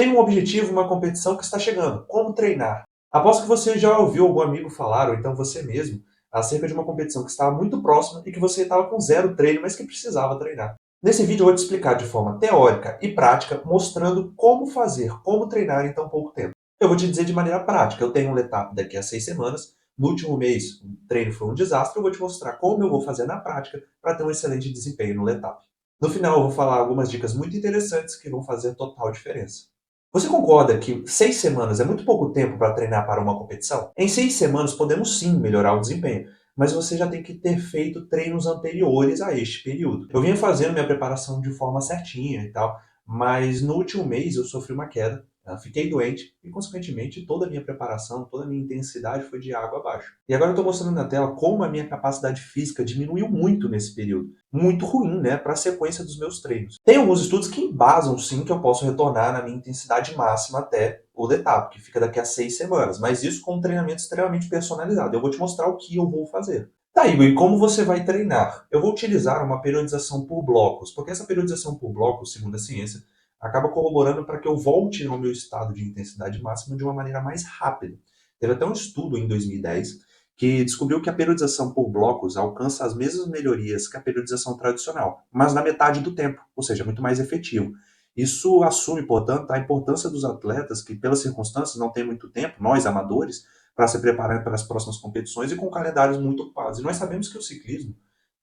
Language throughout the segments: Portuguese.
Tem um objetivo, uma competição que está chegando. Como treinar? Aposto que você já ouviu algum amigo falar, ou então você mesmo, acerca de uma competição que estava muito próxima e que você estava com zero treino, mas que precisava treinar. Nesse vídeo eu vou te explicar de forma teórica e prática, mostrando como fazer, como treinar em tão pouco tempo. Eu vou te dizer de maneira prática, eu tenho um Letap daqui a 6 semanas, no último mês o treino foi um desastre, eu vou te mostrar como eu vou fazer na prática para ter um excelente desempenho no Letap. No final eu vou falar algumas dicas muito interessantes que vão fazer total diferença. Você concorda que 6 semanas é muito pouco tempo para treinar para uma competição? Em 6 semanas podemos sim melhorar o desempenho, mas você já tem que ter feito treinos anteriores a este período. Eu vinha fazendo minha preparação de forma certinha e tal, mas no último mês eu sofri uma queda, fiquei doente e, consequentemente, toda a minha preparação, toda a minha intensidade foi de água abaixo. E agora eu estou mostrando na tela como a minha capacidade física diminuiu muito nesse período. Muito ruim, né, para a sequência dos meus treinos. Tem alguns estudos que embasam, sim, que eu posso retornar na minha intensidade máxima até o Letap, que fica daqui a 6 semanas, mas isso com um treinamento extremamente personalizado. Eu vou te mostrar o que eu vou fazer. Tá, Igor, e como você vai treinar? Eu vou utilizar uma periodização por blocos, porque essa periodização por blocos, segundo a ciência, acaba corroborando para que eu volte ao meu estado de intensidade máxima de uma maneira mais rápida. Teve até um estudo em 2010 que descobriu que a periodização por blocos alcança as mesmas melhorias que a periodização tradicional, mas na metade do tempo, ou seja, muito mais efetivo. Isso assume, portanto, a importância dos atletas que, pelas circunstâncias, não têm muito tempo, nós amadores, para se preparar para as próximas competições e com calendários muito ocupados. E nós sabemos que o ciclismo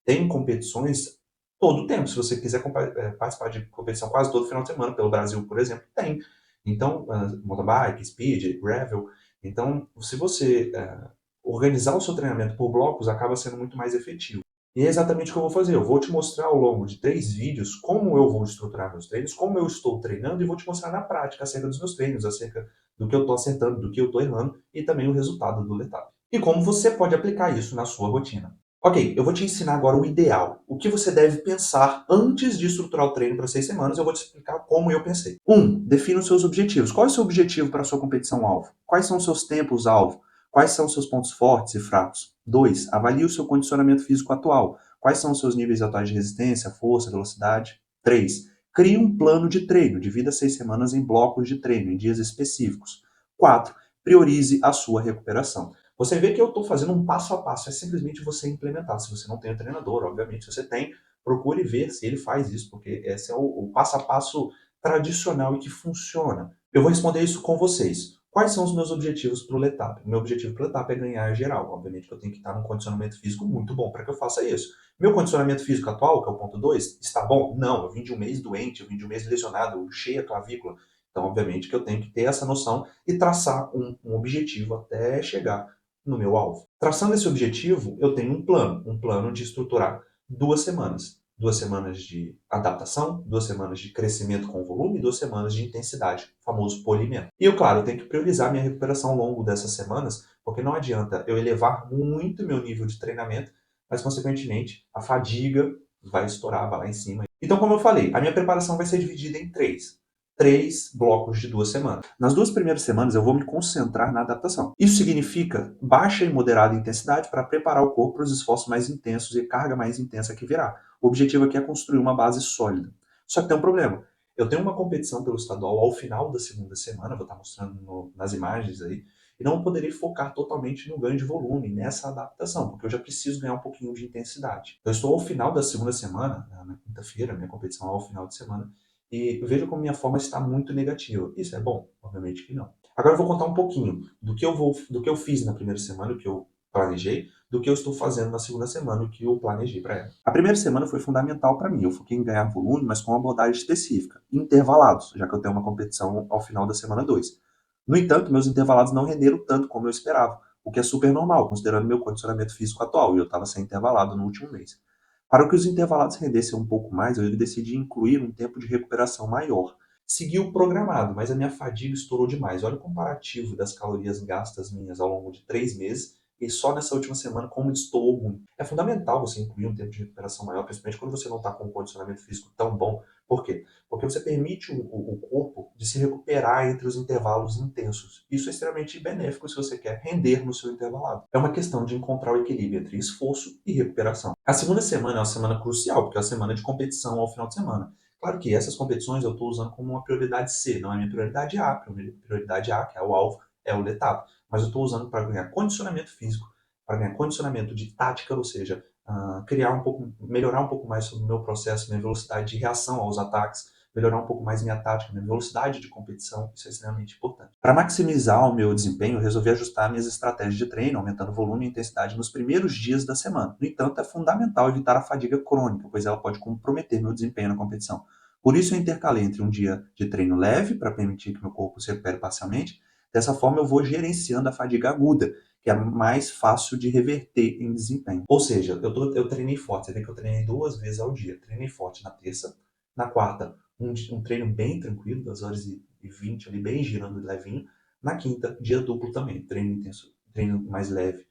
tem competições todo o tempo. Se você quiser participar de competição quase todo final de semana, pelo Brasil, por exemplo, tem. Então, mountain bike, speed, gravel. Então, se você organizar o seu treinamento por blocos, acaba sendo muito mais efetivo. E é exatamente o que eu vou fazer. Eu vou te mostrar ao longo de 3 vídeos como eu vou estruturar meus treinos, como eu estou treinando, e vou te mostrar na prática acerca dos meus treinos, acerca do que eu estou acertando, do que eu estou errando, e também o resultado do Letap. E como você pode aplicar isso na sua rotina. Ok, eu vou te ensinar agora o ideal. O que você deve pensar antes de estruturar o treino para 6 semanas, eu vou te explicar como eu pensei. Defina os seus objetivos. Qual é o seu objetivo para a sua competição-alvo? Quais são os seus tempos-alvo? Quais são os seus pontos fortes e fracos? 2. Avalie o seu condicionamento físico atual. Quais são os seus níveis atuais de resistência, força, velocidade? 3. Crie um plano de treino. Divida 6 semanas em blocos de treino, em dias específicos. 4. Priorize a sua recuperação. Você vê que eu estou fazendo um passo a passo, é simplesmente você implementar. Se você não tem um treinador, obviamente, se você tem, procure ver se ele faz isso, porque esse é o passo a passo tradicional e que funciona. Eu vou responder isso com vocês. Quais são os meus objetivos para o Letap? O meu objetivo para o Letap é ganhar geral. Obviamente que eu tenho que estar num condicionamento físico muito bom para que eu faça isso. Meu condicionamento físico atual, que é o ponto 2, está bom? Não, eu vim de um mês doente, eu vim de um mês lesionado, eu cheio a clavícula. Então, obviamente que eu tenho que ter essa noção e traçar um objetivo até chegar no meu alvo. Traçando esse objetivo, eu tenho um plano de estruturar 2 semanas. 2 semanas de adaptação, 2 semanas de crescimento com volume e 2 semanas de intensidade, o famoso polimento. E eu, claro, tenho que priorizar minha recuperação ao longo dessas semanas, porque não adianta eu elevar muito meu nível de treinamento, mas, consequentemente, a fadiga vai estourar, vai lá em cima. Então, como eu falei, a minha preparação vai ser dividida em três blocos de 2 semanas. Nas 2 primeiras semanas eu vou me concentrar na adaptação. Isso significa baixa e moderada intensidade para preparar o corpo para os esforços mais intensos e carga mais intensa que virá. O objetivo aqui é construir uma base sólida. Só que tem um problema. Eu tenho uma competição pelo estadual ao final da segunda semana, vou estar mostrando nas imagens aí, e não poderei focar totalmente no ganho de volume, nessa adaptação, porque eu já preciso ganhar um pouquinho de intensidade. Eu estou ao final da segunda semana, na quinta-feira, minha competição é ao final de semana, e veja como minha forma está muito negativa. Isso é bom? Obviamente que não. Agora eu vou contar um pouquinho do que eu fiz na primeira semana, o que eu planejei, do que eu estou fazendo na segunda semana, o que eu planejei para ela. A primeira semana foi fundamental para mim. Eu foquei em ganhar volume, mas com uma abordagem específica, intervalados, já que eu tenho uma competição ao final da semana 2. No entanto, meus intervalados não renderam tanto como eu esperava, o que é super normal, considerando meu condicionamento físico atual, e eu estava sem intervalado no último mês. Para que os intervalados rendessem um pouco mais, eu decidi incluir um tempo de recuperação maior. Segui o programado, mas a minha fadiga estourou demais. Olha o comparativo das calorias gastas minhas ao longo de 3 meses e só nessa última semana como estourou muito. É fundamental você incluir um tempo de recuperação maior, principalmente quando você não está com um condicionamento físico tão bom. Por quê? Porque você permite o corpo de se recuperar entre os intervalos intensos. Isso é extremamente benéfico se você quer render no seu intervalado. É uma questão de encontrar o equilíbrio entre esforço e recuperação. A segunda semana é uma semana crucial, porque é a semana de competição ao final de semana. Claro que essas competições eu estou usando como uma prioridade C, não é minha prioridade A. Minha prioridade A, que é o alvo, é o letado. Mas eu estou usando para ganhar condicionamento físico, para ganhar condicionamento de tática, ou seja, melhorar um pouco mais sobre o meu processo, minha velocidade de reação aos ataques, melhorar um pouco mais minha tática, minha velocidade de competição, isso é extremamente importante. Para maximizar o meu desempenho, eu resolvi ajustar minhas estratégias de treino, aumentando volume e intensidade nos primeiros dias da semana. No entanto, é fundamental evitar a fadiga crônica, pois ela pode comprometer meu desempenho na competição. Por isso, eu intercalei entre um dia de treino leve, para permitir que meu corpo se recupere parcialmente. Dessa forma, eu vou gerenciando a fadiga aguda, que é mais fácil de reverter em desempenho. Ou seja, eu treinei forte. Você vê que eu treinei 2 vezes ao dia. Treinei forte na terça, na quarta, um treino bem tranquilo, 2 horas e 20, ali, bem girando levinho. Na quinta, dia duplo também, treino intenso, treino mais leve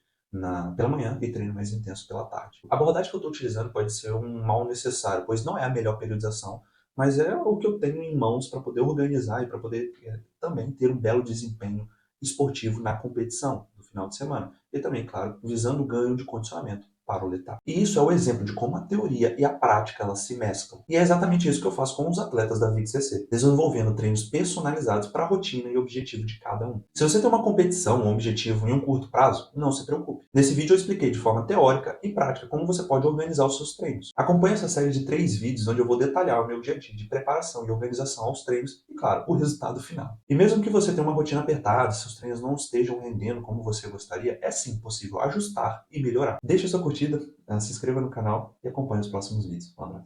pela manhã e treino mais intenso pela tarde. A abordagem que eu estou utilizando pode ser um mal necessário, pois não é a melhor periodização, mas é o que eu tenho em mãos para poder organizar e para poder também ter um belo desempenho esportivo na competição do final de semana. E também, claro, visando o ganho de condicionamento para o letal. E isso é o exemplo de como a teoria e a prática elas se mesclam. E é exatamente isso que eu faço com os atletas da VIC-CC, desenvolvendo treinos personalizados para a rotina e objetivo de cada um. Se você tem uma competição, um objetivo em um curto prazo, não se preocupe. Nesse vídeo eu expliquei de forma teórica e prática como você pode organizar os seus treinos. Acompanhe essa série de 3 vídeos onde eu vou detalhar o meu dia a dia de preparação e organização aos treinos e, claro, o resultado final. E mesmo que você tenha uma rotina apertada, seus treinos não estejam rendendo como você gostaria, é sim possível ajustar e melhorar. Deixe sua curtida, se inscreva no canal e acompanhe os próximos vídeos. Um abraço.